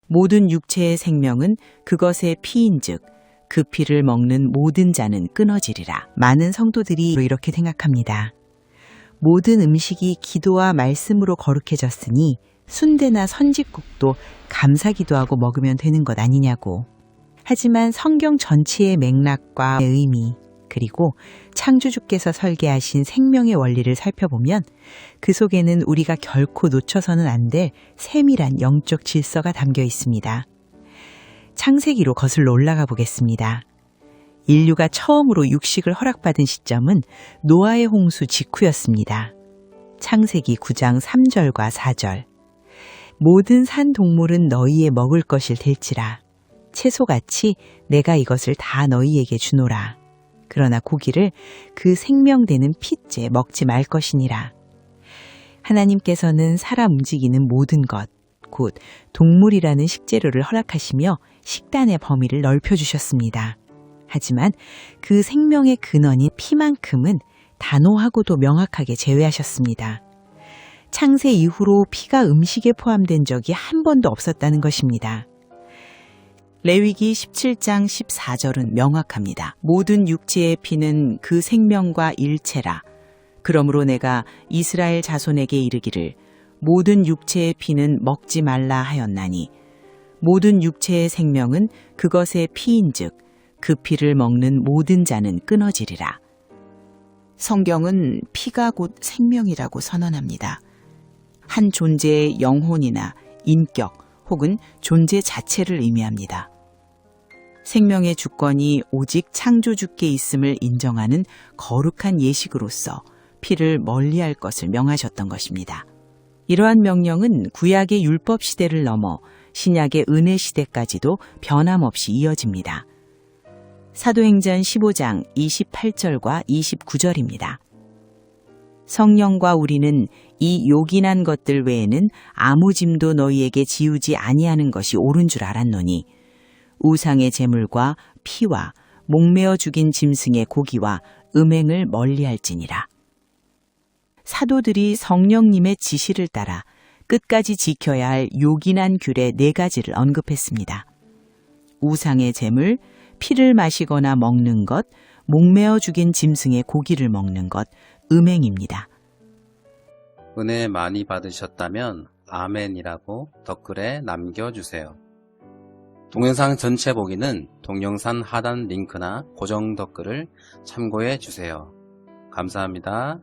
모든 육체의 생명은 그것의 피인즉 그 피를 먹는 모든 자는 끊어지리라. 많은 성도들이 이렇게 생각합니다. 모든 음식이 기도와 말씀으로 거룩해졌으니 순대나 선짓국도 감사 기도하고 먹으면 되는 것 아니냐고. 하지만 성경 전체의 맥락과 의미, 그리고 창조주께서 설계하신 생명의 원리를 살펴보면 그 속에는 우리가 결코 놓쳐서는 안 될 세밀한 영적 질서가 담겨 있습니다. 창세기로 거슬러 올라가 보겠습니다. 인류가 처음으로 육식을 허락받은 시점은 노아의 홍수 직후였습니다. 창세기 9장 3절과 4절. 모든 산 동물은 너희의 먹을 것일 될지라. 채소같이 내가 이것을 다 너희에게 주노라. 그러나 고기를 그 생명되는 핏째 먹지 말 것이니라. 하나님께서는 살아 움직이는 모든 것, 곧 동물이라는 식재료를 허락하시며 식단의 범위를 넓혀주셨습니다. 하지만 그 생명의 근원인 피만큼은 단호하고도 명확하게 제외하셨습니다. 창세 이후로 피가 음식에 포함된 적이 한 번도 없었다는 것입니다. 레위기 17장 14절은 명확합니다. 모든 육체의 피는 그 생명과 일체라. 그러므로 내가 이스라엘 자손에게 이르기를 모든 육체의 피는 먹지 말라 하였나니 모든 육체의 생명은 그것의 피인즉 그 피를 먹는 모든 자는 끊어지리라. 성경은 피가 곧 생명이라고 선언합니다. 한 존재의 영혼이나 인격 혹은 존재 자체를 의미합니다. 생명의 주권이 오직 창조주께 있음을 인정하는 거룩한 예식으로서 피를 멀리할 것을 명하셨던 것입니다. 이러한 명령은 구약의 율법 시대를 넘어 신약의 은혜 시대까지도 변함없이 이어집니다. 사도행전 15장 28절과 29절입니다. 성령과 우리는 이 요긴한 것들 외에는 아무 짐도 너희에게 지우지 아니하는 것이 옳은 줄 알았노니 우상의 제물과 피와 목매어 죽인 짐승의 고기와 음행을 멀리할지니라. 사도들이 성령님의 지시를 따라 끝까지 지켜야 할 요긴한 규례 4가지를 언급했습니다. 우상의 제물, 피를 마시거나 먹는 것, 목매어 죽인 짐승의 고기를 먹는 것, 음행입니다. 은혜 많이 받으셨다면 아멘이라고 댓글에 남겨주세요. 동영상 전체 보기는 동영상 하단 링크나 고정 댓글을 참고해 주세요. 감사합니다.